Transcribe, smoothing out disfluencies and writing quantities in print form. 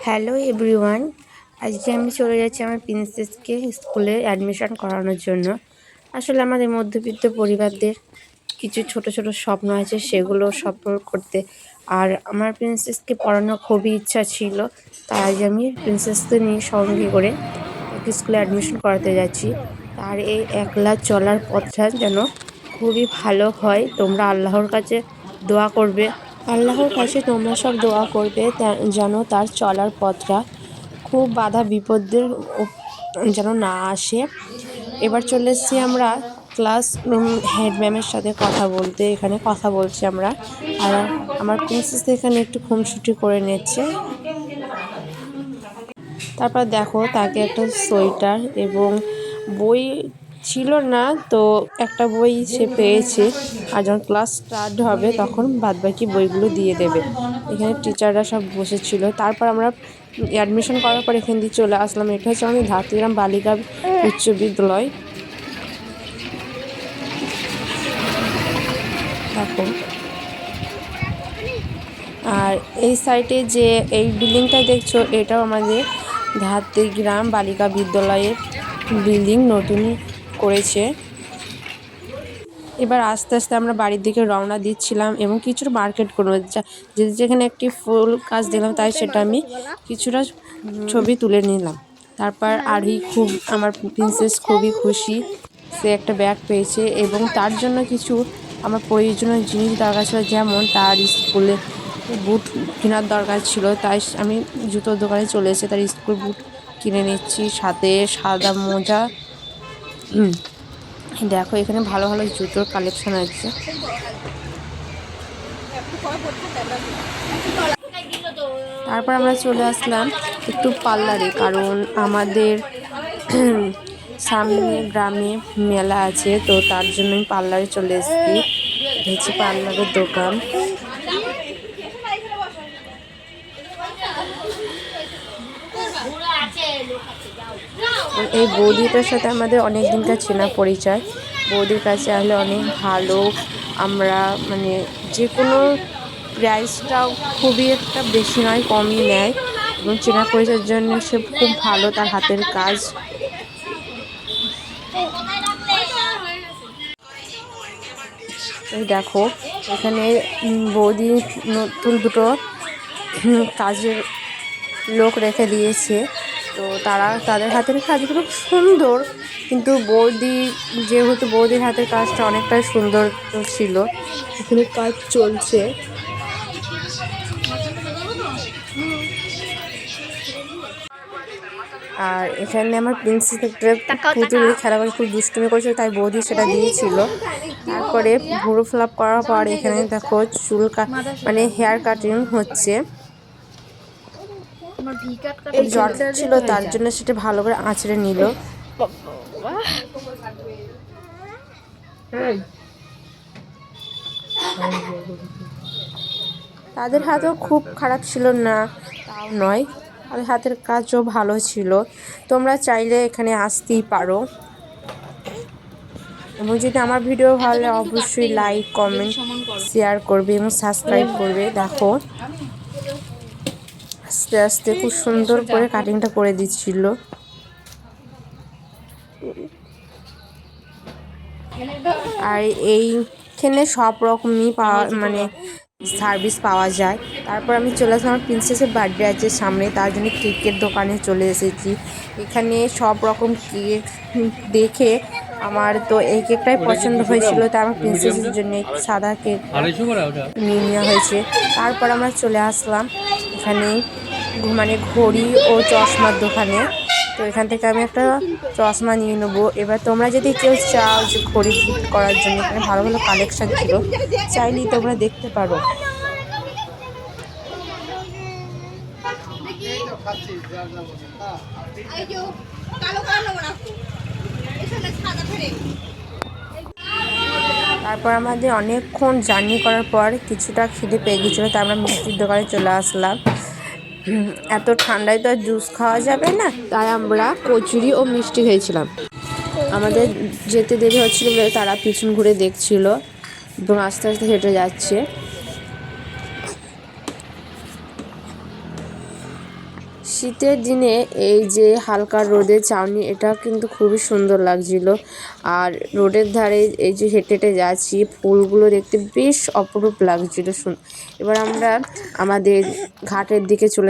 Hello everyone, আজকে আমি চলে যাচ্ছি আমার প্রিন্সেসকে স্কুলে অ্যাডমিশন করানোর জন্য। আসলে আমাদের মধ্যবিত্ত পরিবারদের কিছু ছোট ছোট স্বপ্ন আছে, সেগুলো সফল করতে আর আমার প্রিন্সেসকে পড়ানো খুবই ইচ্ছা ছিল। তাই আজ আমি প্রিন্সেসকে নিয়ে সঙ্গে করে তাকে স্কুলে অ্যাডমিশন করাতে যাচ্ছি। তার এই একলা চলার পথটা যেন খুবই ভালো হয়। তোমরা আল্লাহর কাছে দোয়া করবে, আল্লাহর কাছে তোমরা সব দোয়া করবে যেন তার চলার পথটা খুব বাধা বিপদের যেন না আসে। এবার চলে এসেছি আমরা ক্লাস হেড ম্যামের সাথে কথা বলতে। এখানে কথা বলছি আমরা, আর আমার প্রিন্সেস এখানে একটু খুনসুটি করে নিচ্ছে। তারপর দেখো তাকে একটা সোয়েটার এবং বই ছিল না, তো একটা বই সে পেয়েছে, আর যখন ক্লাস স্টার্ট হবে তখন বাদবাকি বইগুলো দিয়ে দেবে। এখানে টিচাররা সব বসেছিল। তারপর আমরা অ্যাডমিশন করার পর এখান দিয়ে চলে আসলাম। এটা হচ্ছে আমাদের ধাত্রীগ্রাম বালিকা উচ্চ বিদ্যালয়। দেখো, আর এই সাইডে যে এই বিল্ডিংটা দেখছো, এটাও আমাদের ধাত্রীগ্রাম বালিকা বিদ্যালয়ের বিল্ডিং, নতুন করেছে। এবার আস্তে আস্তে আমরা বাড়ির দিকে রওনা দিচ্ছিলাম এবং কিছুটা মার্কেট করবো। যেখানে একটি ফুল গাছ দিলাম, তাই সেটা আমি কিছুটা ছবি তুলে নিলাম। তারপর আমার প্রিন্সেস খুবই খুশি, সে একটা ব্যাগ পেয়েছে এবং তার জন্য কিছু আমার প্রয়োজনীয় জিনিস দরকার ছিল, যেমন তার স্কুলে বুট কেনার দরকার ছিল। তাই আমি জুতোর দোকানে চলে এসে তার স্কুল বুট কিনে নিচ্ছি, সাথে সাদা মোজা। দেখো এখানে ভালো ভালো জুতোর কালেকশন আছে। তারপর আমরা চলে আসলাম একটু পার্লারে, কারণ আমাদের সামনে গ্রামে মেলা আছে, তো তার জন্য আমি পার্লারে চলে এসেছি। হচ্ছে পার্লারের দোকান। এই বৌদিটার সাথে আমাদের অনেক দিনকার চেনা পরিচয়। বৌদির কাছে আসলে অনেক ভালো, আমরা মানে যে কোনো প্রাইসটাও খুবই একটা বেশি নয়, কমই নেয় এবং চেনা পরিচয়ের জন্য সে খুব ভালো, তার হাতের কাজ। এই দেখো এখানে বৌদি নতুন দুটো কাজের লোক রেখে দিয়েছে, তো তাদের হাতের কাজগুলো সুন্দর, কিন্তু যেহেতু বৌদির হাতের কাজটা অনেকটাই সুন্দর ছিল, এখানে কাজ চলছে। আর এখানে আমার প্রিন্সেস একটা পুতুল খেলা করে খুব দুষ্টুমি করেছিল, তাই বৌদি সেটা দিয়েছিল। তারপরে ভুরু ফ্লাপ করার পর এখানে দেখো মানে হেয়ার কাটিং হচ্ছে। জ্বর ছিল, তার জন্য সেটা ভালো করে আঁচড়ে নিল। তাদের হাতেও খুব খারাপ ছিল না, তাও নয়, তাদের হাতের কাজও ভালো ছিল। তোমরা চাইলে এখানে আসতেই পারো, এবং যদি আমার ভিডিও ভালো লাগে অবশ্যই লাইক, কমেন্ট, শেয়ার করবে এবং সাবস্ক্রাইব করবে। দেখো আস্তে আস্তে খুব সুন্দর করে কাটিংটা করে দিচ্ছিল। আর এইখানে সব রকমই মানে সার্ভিস পাওয়া যায়। তারপর আমি চলে আসলাম, আমার প্রিন্সেসের বার্থডে আছে সামনে, তার জন্য কেকের দোকানে চলে এসেছি। এখানে সব রকম কেক দেখে আমার তো এই কেকটাই পছন্দ হয়েছিল, তাই আমার প্রিন্সেসের জন্য সাদা কেক নিয়ে নেওয়া হয়েছে। তারপর আমরা চলে আসলাম এখানে মানে ঘড়ি ও চশমার দোকানে, তো এখান থেকে আমি একটা চশমা নিয়ে নেবো। এবার তোমরা যদি কেউ চাও যে ঘড়ি গিফট করার জন্য, এখানে ভালো ভালো কালেকশান ছিল, চাইলেই তোমরা দেখতে পারো। তারপর আমাদের অনেকক্ষণ জার্নি করার পর কিছুটা খিদে পেয়ে গেছিলো, তাই আমরা মিষ্টির দোকানে চলে আসলাম। এত ঠান্ডায় তো আর জুস খাওয়া যাবে না, তাই আমরা কচুরি ও মিষ্টি খেয়েছিলাম। আমাদের যেতে দেরি হচ্ছিল বলে তারা পিছন ঘুরে দেখছিল এবং আস্তে আস্তে হেঁটে যাচ্ছে। শীতের দিনে এই যে হালকা রোদের ছাউনি, এটা কিন্তু খুবই সুন্দর লাগছিল। আর রোডের ধারে এই যে হেঁটে হেঁটে যাচ্ছি, ফুলগুলো দেখতে বেশ অপরূপ লাগছিল। এবার আমরা আমাদের ঘাটের দিকে চলে